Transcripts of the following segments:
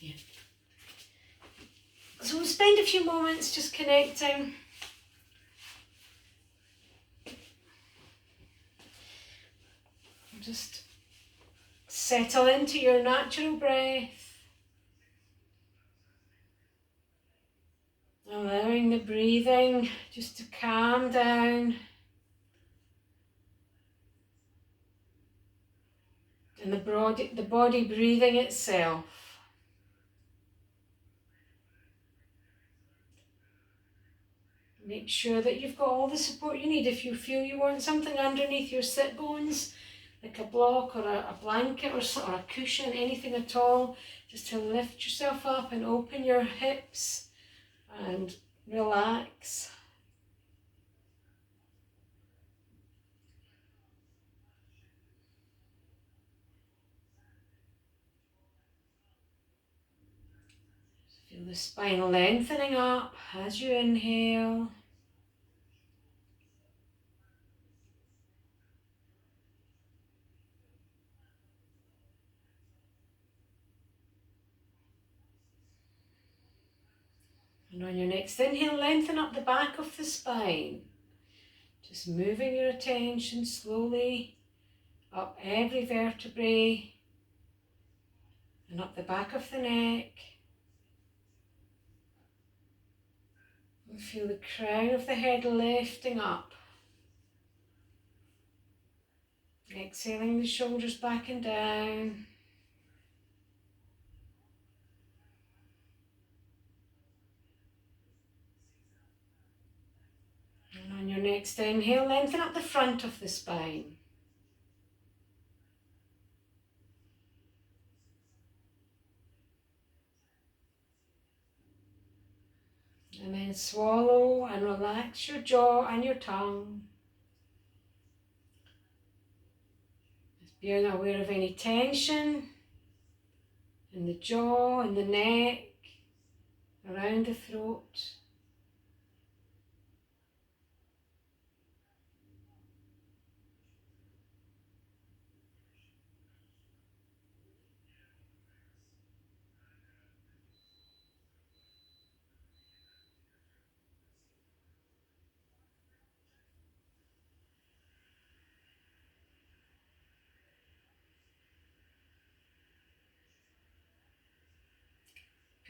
Yeah. So we'll spend a few moments just connecting. Just settle into your natural breath. Allowing the breathing just to calm down. And the body breathing itself. Make sure that you've got all the support you need. If you feel you want something underneath your sit bones, like a block or a blanket or a cushion, anything at all, just to lift yourself up and open your hips and relax. Feel the spine lengthening up as you inhale. And on your next inhale, lengthen up the back of the spine. Just moving your attention slowly up every vertebrae and up the back of the neck. And feel the crown of the head lifting up. Exhaling the shoulders back and down. And on your next inhale, lengthen up the front of the spine. And then swallow and relax your jaw and your tongue. Just being aware of any tension in the jaw, in the neck, around the throat.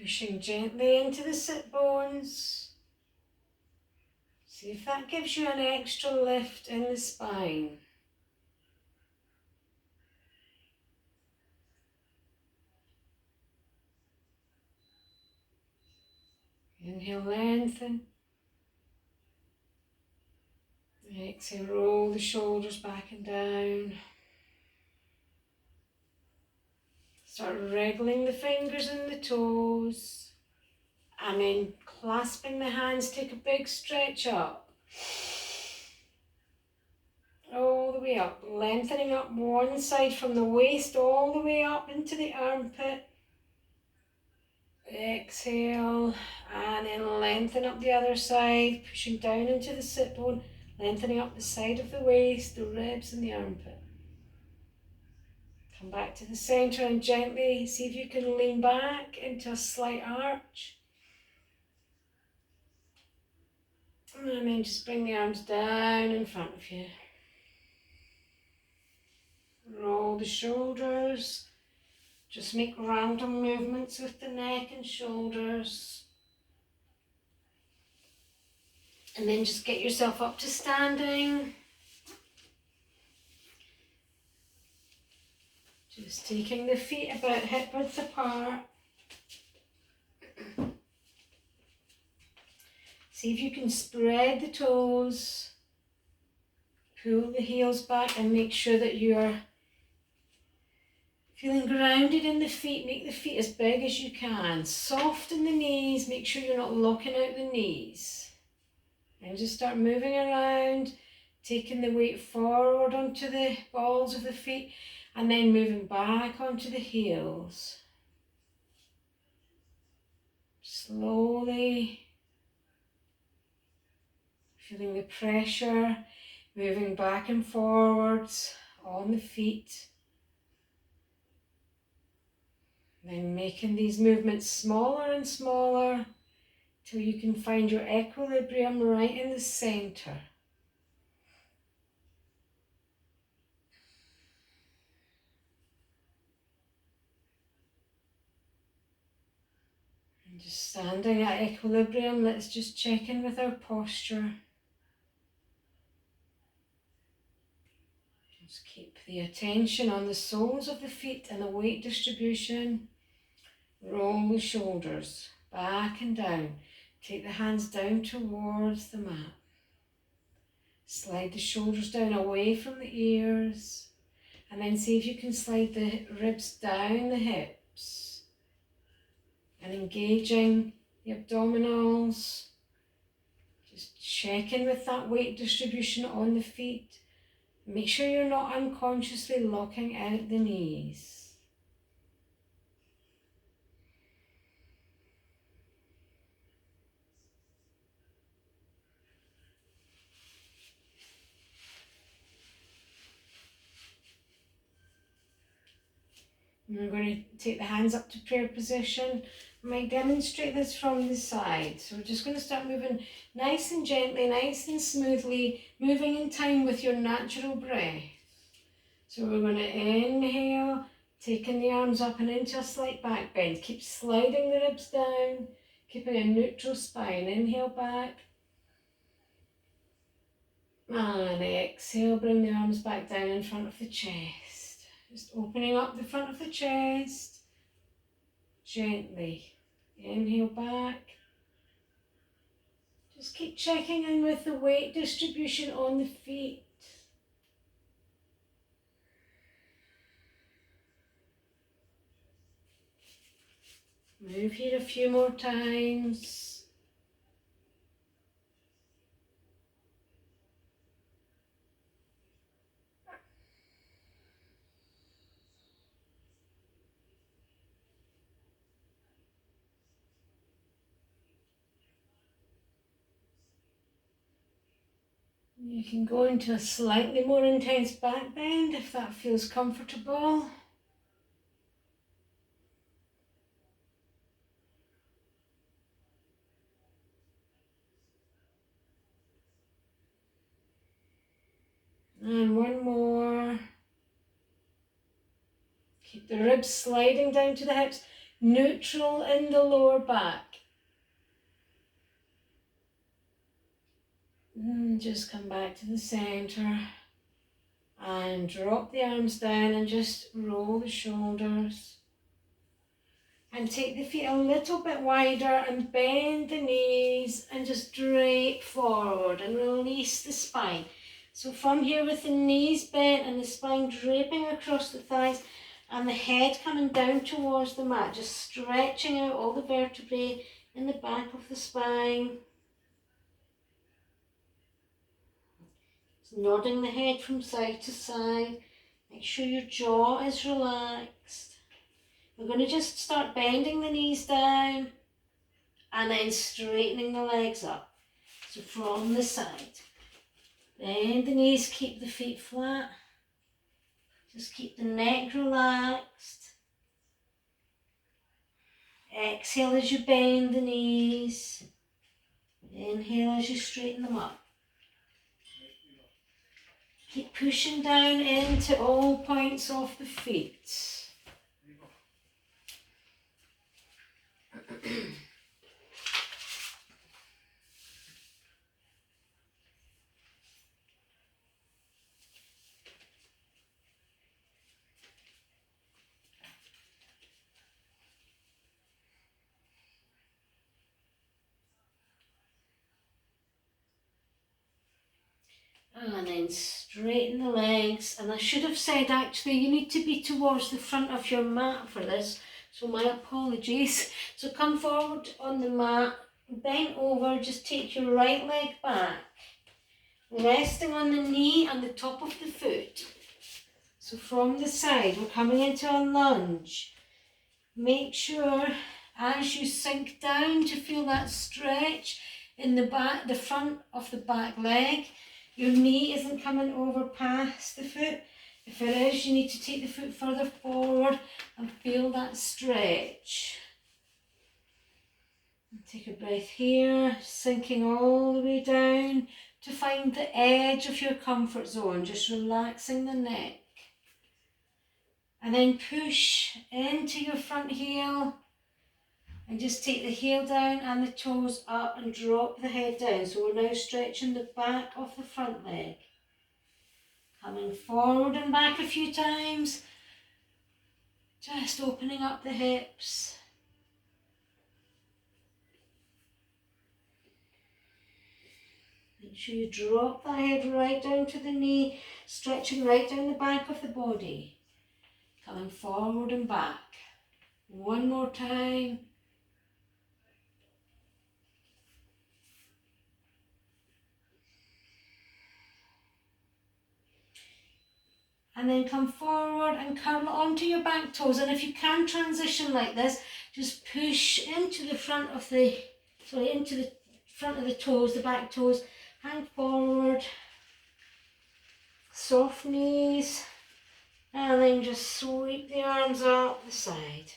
Pushing gently into the sit bones. See if that gives you an extra lift in the spine. Inhale, lengthen. Exhale, roll the shoulders back and down. Start wriggling the fingers and the toes. And then clasping the hands, take a big stretch up. All the way up, lengthening up one side from the waist all the way up into the armpit. Exhale, and then lengthen up the other side, pushing down into the sit bone, lengthening up the side of the waist, the ribs and the armpit. Come back to the centre and gently see if you can lean back into a slight arch. And then just bring the arms down in front of you. Roll the shoulders. Just make random movements with the neck and shoulders. And then just get yourself up to standing. Just taking the feet about hip width apart. See if you can spread the toes. Pull the heels back and make sure that you are feeling grounded in the feet. Make the feet as big as you can. Soften the knees. Make sure you're not locking out the knees. And just start moving around, taking the weight forward onto the balls of the feet and then moving back onto the heels. Slowly feeling the pressure, moving back and forwards on the feet. Then making these movements smaller and smaller till you can find your equilibrium right in the center. And just standing at equilibrium, let's just check in with our posture. Just keep the attention on the soles of the feet and the weight distribution. Roll the shoulders back and down. Take the hands down towards the mat. Slide the shoulders down away from the ears. And then see if you can slide the ribs down the hips. And engaging the abdominals. Just check in with that weight distribution on the feet. Make sure you're not unconsciously locking out the knees. And we're going to take the hands up to prayer position. I might demonstrate this from the side. So we're just going to start moving nice and gently, nice and smoothly, moving in time with your natural breath. So we're going to inhale, taking the arms up and into a slight back bend. Keep sliding the ribs down, keeping a neutral spine. Inhale back. And exhale, bring the arms back down in front of the chest. Just opening up the front of the chest. Gently. Inhale back. Just keep checking in with the weight distribution on the feet. Move here a few more times. You can go into a slightly more intense back bend if that feels comfortable. And one more. Keep the ribs sliding down to the hips, neutral in the lower back. And just come back to the center. And drop the arms down and just roll the shoulders. And take the feet a little bit wider and bend the knees and just drape forward and release the spine. So from here with the knees bent and the spine draping across the thighs and the head coming down towards the mat, just stretching out all the vertebrae in the back of the spine. Just nodding the head from side to side. Make sure your jaw is relaxed. We're going to just start bending the knees down and then straightening the legs up. So from the side. Bend the knees, keep the feet flat. Just keep the neck relaxed. Exhale as you bend the knees. Inhale as you straighten them up. Keep pushing down into all points of the feet. And then straighten the legs. And I should have said actually you need to be towards the front of your mat for this. So my apologies. So come forward on the mat, bent over, just take your right leg back. Resting on the knee and the top of the foot. So from the side we're coming into a lunge. Make sure as you sink down to feel that stretch in the back, the front of the back leg. Your knee isn't coming over past the foot. If it is, you need to take the foot further forward and feel that stretch. And take a breath here, sinking all the way down to find the edge of your comfort zone, just relaxing the neck. And then push into your front heel and just take the heel down and the toes up and drop the head down. So we're now stretching the back of the front leg. Coming forward and back a few times, just opening up the hips. Make sure you drop the head right down to the knee, stretching right down the back of the body. Coming forward and back. One more time. And then come forward and curl onto your back toes. And if you can transition like this, just push into the front of the, into the front of the toes, the back toes. Hang forward. Soft knees. And then just sweep the arms up the side.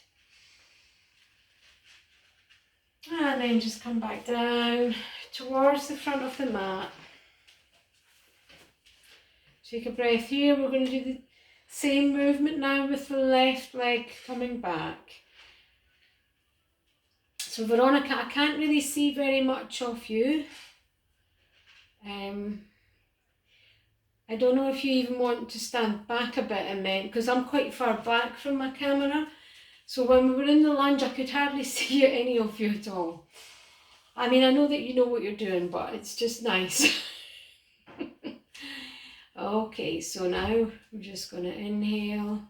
And then just come back down towards the front of the mat. Take a breath here. We're going to do the same movement now with the left leg coming back. So Veronica, I can't really see very much of you. I don't know if you even want to stand back a bit a minute, because I'm quite far back from my camera. So when we were in the lunge, I could hardly see any of you at all. I mean, I know that you know what you're doing, but it's just nice. Okay, so now we're just going to inhale,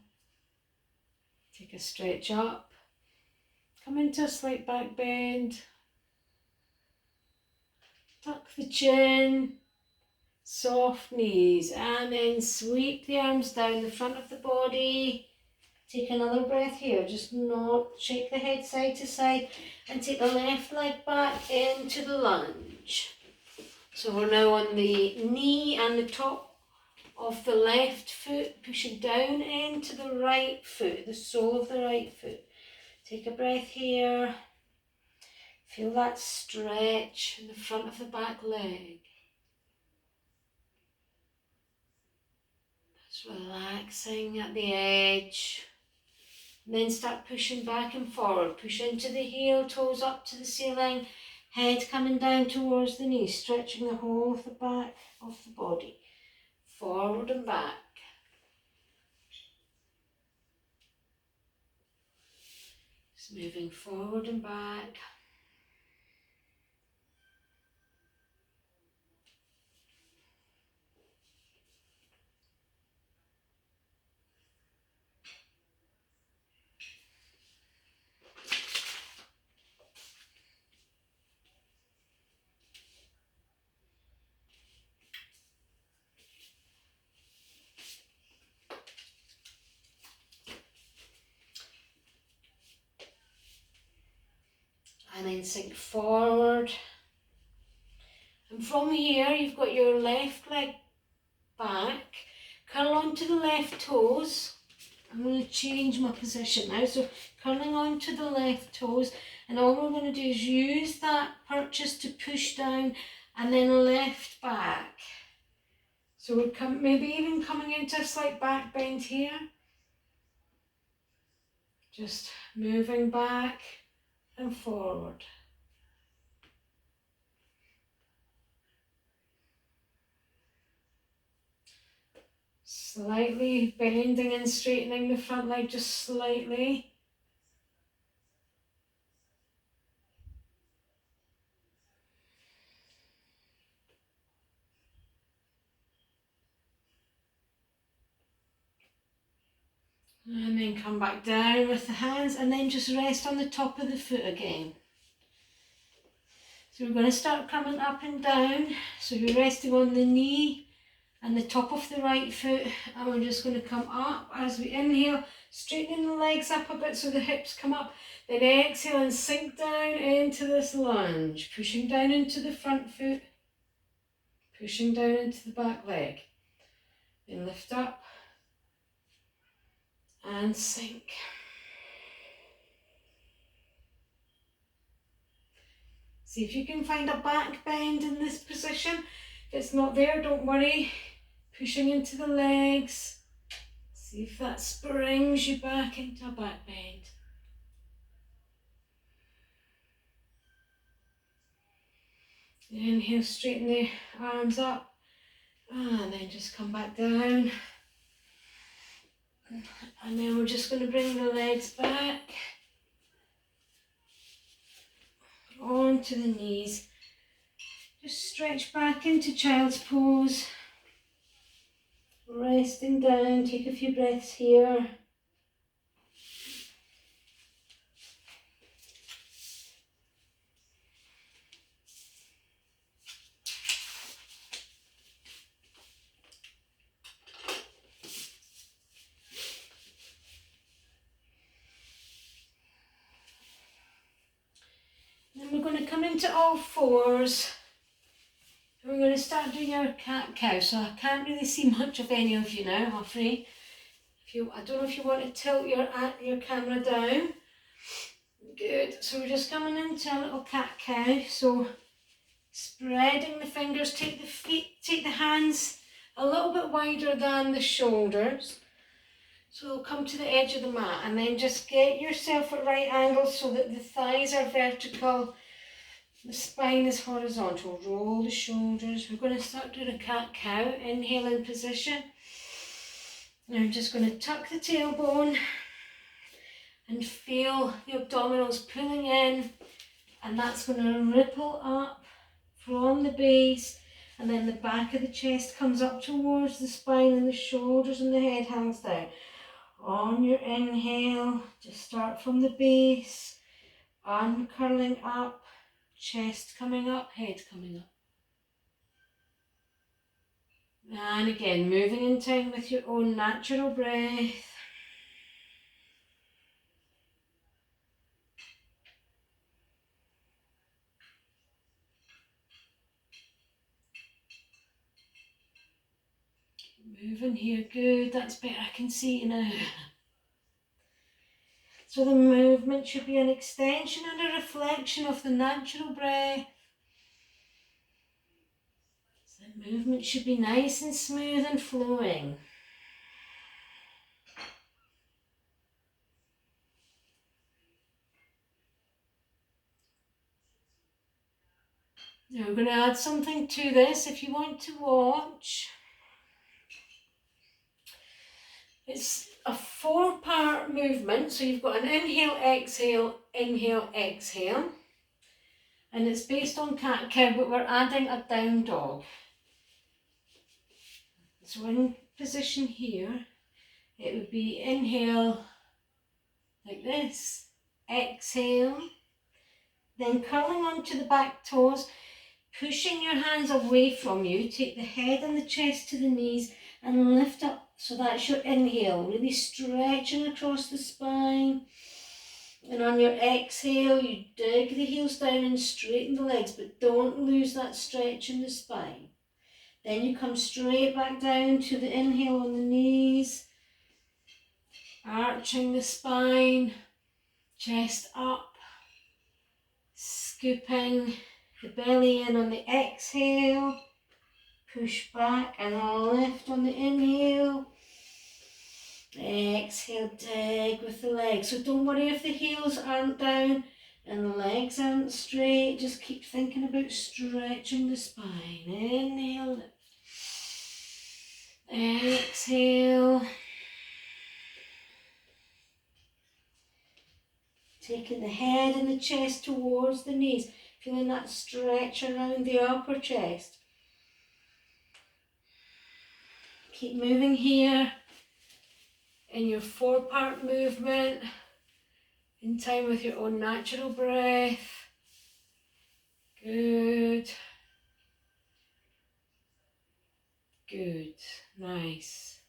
take a stretch up, come into a slight back bend, tuck the chin, soft knees, and then sweep the arms down the front of the body. Take another breath here, just not shake the head side to side, and take the left leg back into the lunge. So we're now on the knee and the top of the left foot, pushing down into the right foot, the sole of the right foot. Take a breath here. Feel that stretch in the front of the back leg. Just relaxing at the edge. And then start pushing back and forward. Push into the heel, toes up to the ceiling, head coming down towards the knee, stretching the whole of the back of the body. Forward and back. Just moving forward and back. And then sink forward. And from here, you've got your left leg back. Curl onto the left toes. I'm going to change my position now. So curling onto the left toes. And all we're going to do is use that purchase to push down and then lift back. So we're maybe even coming into a slight back bend here. Just moving back and forward. Slightly bending and straightening the front leg just slightly. And then come back down with the hands and then just rest on the top of the foot again. So we're going to start coming up and down. So you're resting on the knee and the top of the right foot, and we're just going to come up as we inhale, straightening the legs up a bit so the hips come up, then exhale and sink down into this lunge, pushing down into the front foot, pushing down into the back leg, then lift up and sink. See if you can find a back bend in this position. If it's not there, don't worry. Pushing into the legs. See if that springs you back into a back bend. Inhale, straighten the arms up. And then just come back down. And then we're just going to bring the legs back onto the knees. Just stretch back into child's pose. Resting down, take a few breaths here. Then we're going to come into all fours. We're going to start doing our cat-cow. So I can't really see much of any of you now, I'm afraid. I don't know if you want to tilt your camera down. Good. So we're just coming into a little cat-cow. So spreading the fingers, take the hands a little bit wider than the shoulders. So we'll come to the edge of the mat and then just get yourself at right angles so that the thighs are vertical, the spine is horizontal. Roll the shoulders. We're going to start doing a cat-cow. Inhale in position. And I'm just going to tuck the tailbone and feel the abdominals pulling in, and that's going to ripple up from the base, and then the back of the chest comes up towards the spine and the shoulders and the head hangs down. On your inhale, just start from the base, uncurling up, chest coming up, head coming up. And again, moving in time with your own natural breath. Moving here, good, that's better, I can see you now. So the movement should be an extension and a reflection of the natural breath. So the movement should be nice and smooth and flowing. Now we're going to add something to this if you want to watch. It's a 4-part movement, so you've got an inhale, exhale, inhale, exhale. And it's based on cat-cow, but we're adding a down dog. So in position here, it would be inhale like this, exhale, then curling onto the back toes, pushing your hands away from you, take the head and the chest to the knees and lift up. So that's your inhale, really stretching across the spine. And on your exhale, you dig the heels down and straighten the legs, but don't lose that stretch in the spine. Then you come straight back down to the inhale on the knees, arching the spine, chest up, scooping the belly in on the exhale, push back and lift on the inhale. Exhale, dig with the legs. So don't worry if the heels aren't down and the legs aren't straight. Just keep thinking about stretching the spine. Inhale, lift. Exhale. Taking the head and the chest towards the knees. Feeling that stretch around the upper chest. Keep moving here in your 4-part movement, in time with your own natural breath. Good. Good. Nice.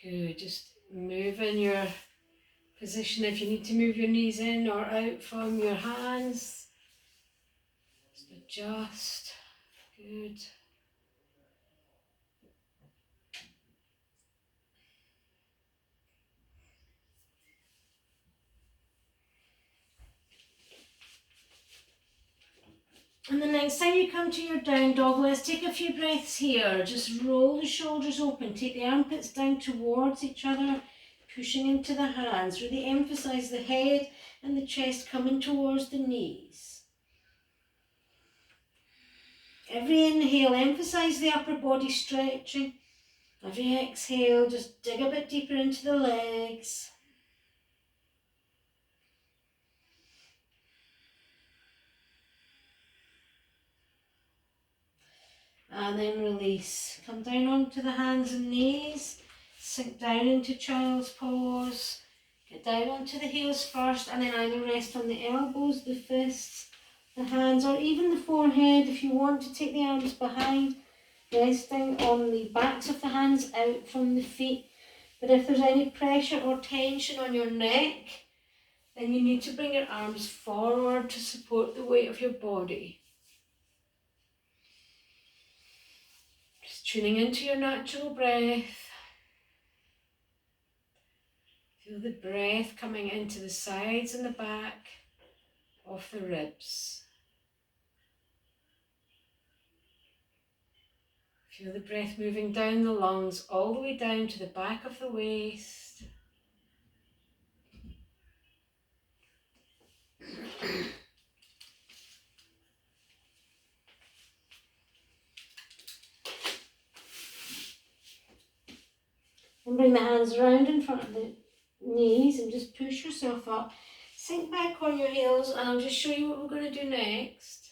Good, just move in your position if you need to move your knees in or out from your hands. Just adjust. Good. And the next time you come to your down dog, let's take a few breaths here. Just roll the shoulders open, take the armpits down towards each other, pushing into the hands. Really emphasize the head and the chest coming towards the knees. Every inhale, emphasize the upper body stretching. Every exhale, just dig a bit deeper into the legs. And then release. Come down onto the hands and knees. Sink down into child's pose. Get down onto the heels first and then either rest on the elbows, the fists, the hands, or even the forehead if you want to take the arms behind, resting on the backs of the hands out from the feet. But if there's any pressure or tension on your neck, then you need to bring your arms forward to support the weight of your body. Just tuning into your natural breath. Feel the breath coming into the sides and the back of the ribs. Feel the breath moving down the lungs all the way down to the back of the waist. And bring the hands round in front of the knees and just push yourself up. Sink back on your heels and I'll just show you what we're going to do next.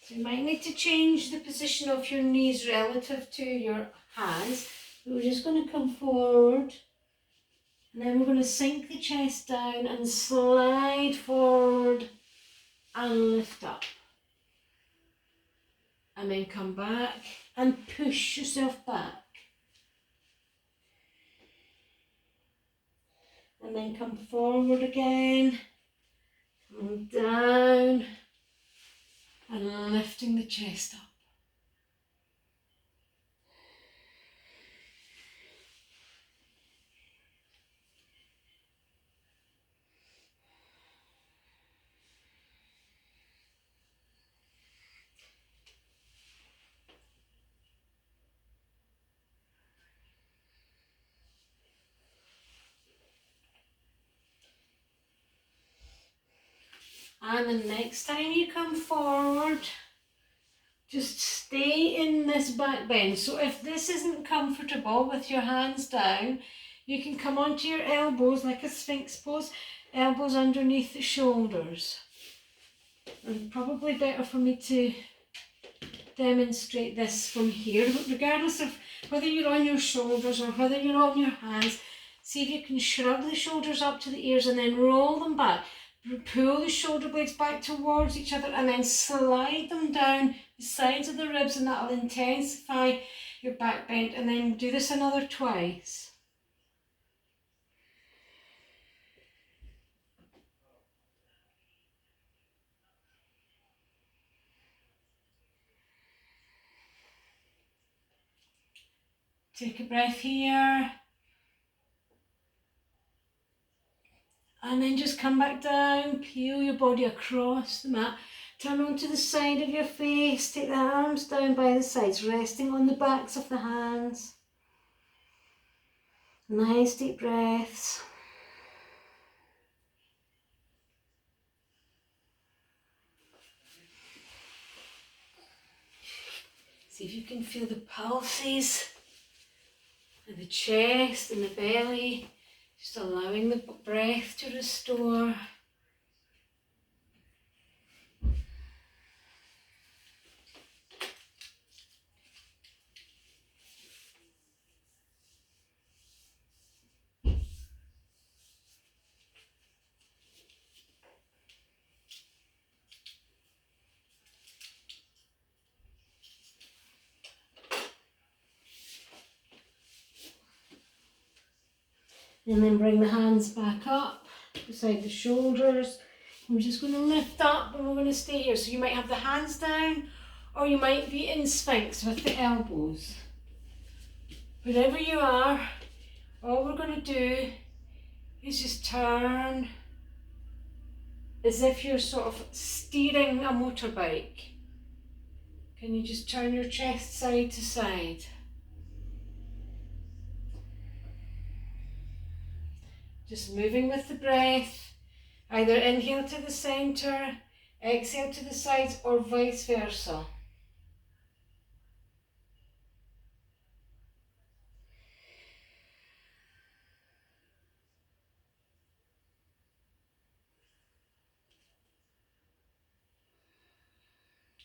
So you might need to change the position of your knees relative to your hands. We're just going to come forward and then we're going to sink the chest down and slide forward and lift up. And then come back and push yourself back. And then come forward again, coming down and lifting the chest up. And the next time you come forward, just stay in this back bend. So if this isn't comfortable with your hands down, you can come onto your elbows like a Sphinx pose, elbows underneath the shoulders. And probably better for me to demonstrate this from here, but regardless of whether you're on your shoulders or whether you're on your hands, see if you can shrug the shoulders up to the ears and then roll them back. Pull the shoulder blades back towards each other and then slide them down the sides of the ribs, and that will intensify your back bend. And then do this another twice. Take a breath here. And then just come back down, peel your body across the mat. Turn onto the side of your face, take the arms down by the sides, resting on the backs of the hands. Nice deep breaths. See if you can feel the pulses in the chest and the belly, just allowing the breath to restore. And then bring the hands back up beside the shoulders. We're just going to lift up and we're going to stay here. So you might have the hands down or you might be in Sphinx with the elbows. Wherever you are, all we're going to do is just turn as if you're sort of steering a motorbike. Can you just turn your chest side to side? Just moving with the breath. Either inhale to the centre, exhale to the sides, or vice versa.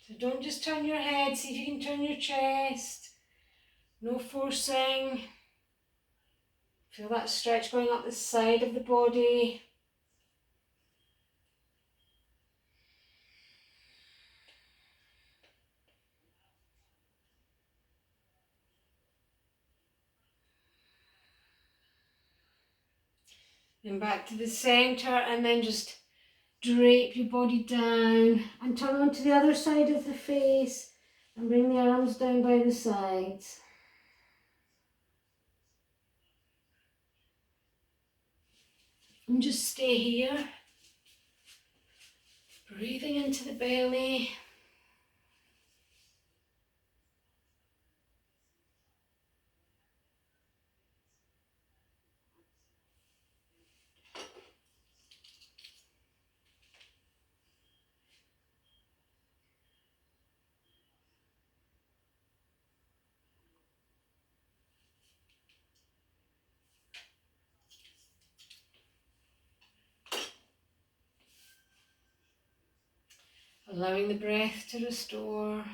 So don't just turn your head, see if you can turn your chest. No forcing. Feel that stretch going up the side of the body. Then back to the centre and then just drape your body down and turn onto the other side of the face and bring the arms down by the sides. And just stay here, breathing into the belly. Allowing the breath to restore.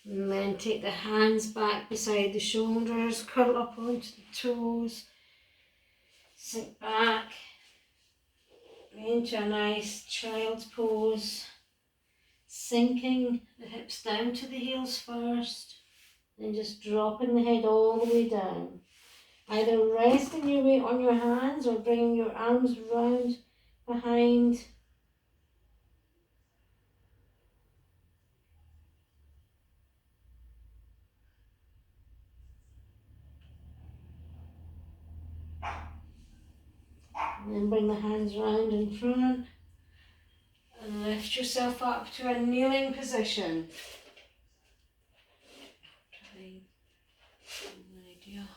And then take the hands back beside the shoulders, curl up onto the toes, sink back into a nice child's pose, sinking the hips down to the heels first, then just dropping the head all the way down. Either resting your weight on your hands or bringing your arms round behind. And then bring the hands round in front and lift yourself up to a kneeling position. Idea.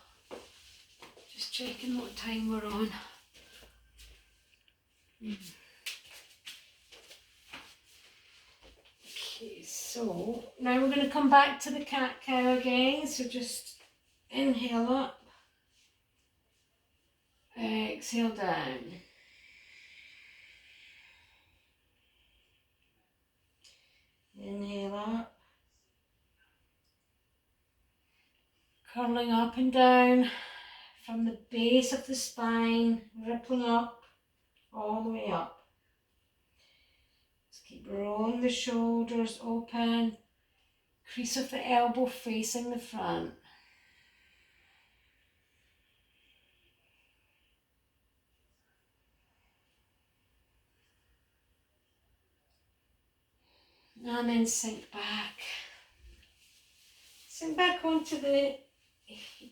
Just checking what time we're on. Okay, so now we're going to come back to the cat-cow again. So just inhale up, exhale down. Inhale up, curling up and down from the base of the spine, rippling up, all the way up. Just keep rolling the shoulders open, crease of the elbow facing the front. And then sink back. Sink back onto the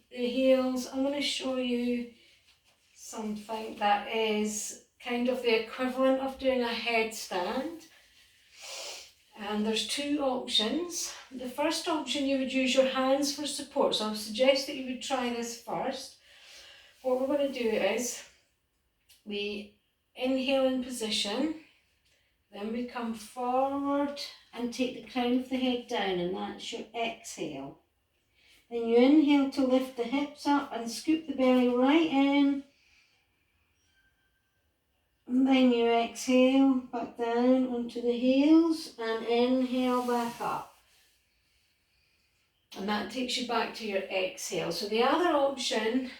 heels. I'm going to show you something that is kind of the equivalent of doing a headstand. And there's two options. The first option, you would use your hands for support. So I would suggest that you would try this first. What we're going to do is we inhale in position, then we come forward and take the crown of the head down, and that's your exhale. Then you inhale to lift the hips up and scoop the belly right in. And then you exhale back down onto the heels and inhale back up. And that takes you back to your exhale. So the other option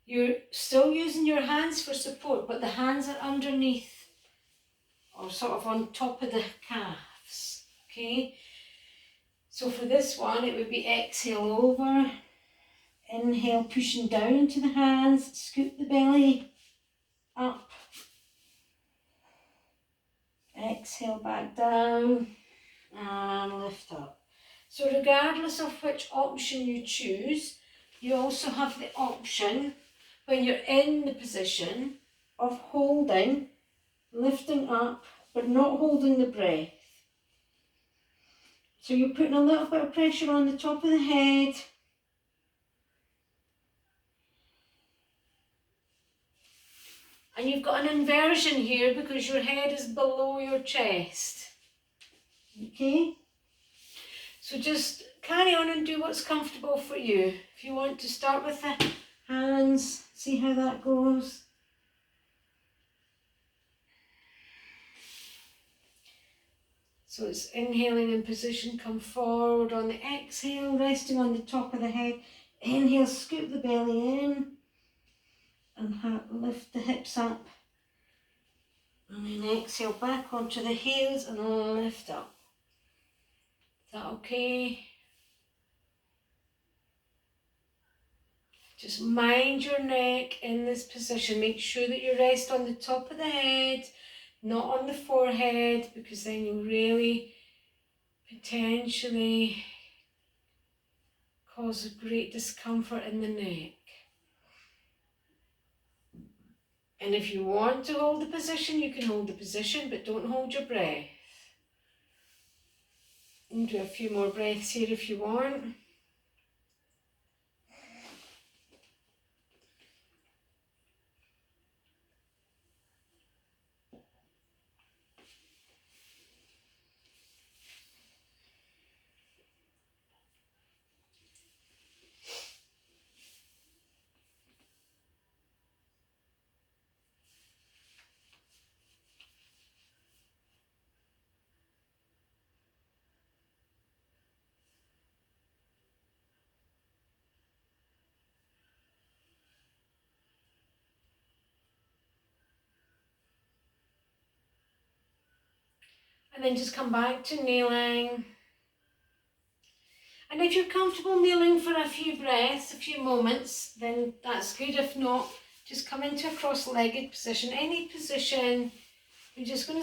You're still using your hands for support, but the hands are underneath or sort of on top of the calves, okay? So for this one, it would be exhale over, inhale, pushing down into the hands, scoop the belly up, exhale back down, and lift up. So regardless of which option you choose, you also have the option, when you're in the position, of holding, lifting up, but not holding the breath. So you're putting a little bit of pressure on the top of the head, and you've got an inversion here because your head is below your chest. Okay? So just carry on and do what's comfortable for you. If you want to start with the hands, see how that goes. So it's inhaling in position, come forward on the exhale, resting on the top of the head. Inhale, scoop the belly in and lift the hips up. And then exhale back onto the heels and lift up. Is that okay? Just mind your neck in this position. Make sure that you rest on the top of the head, not on the forehead, because then you really potentially cause a great discomfort in the neck. And if you want to hold the position, you can hold the position, but don't hold your breath. You can do a few more breaths here if you want. And then just come back to kneeling. And if you're comfortable kneeling for a few breaths, a few moments, then that's good. If not, just come into a cross-legged position. Any position, you're just going to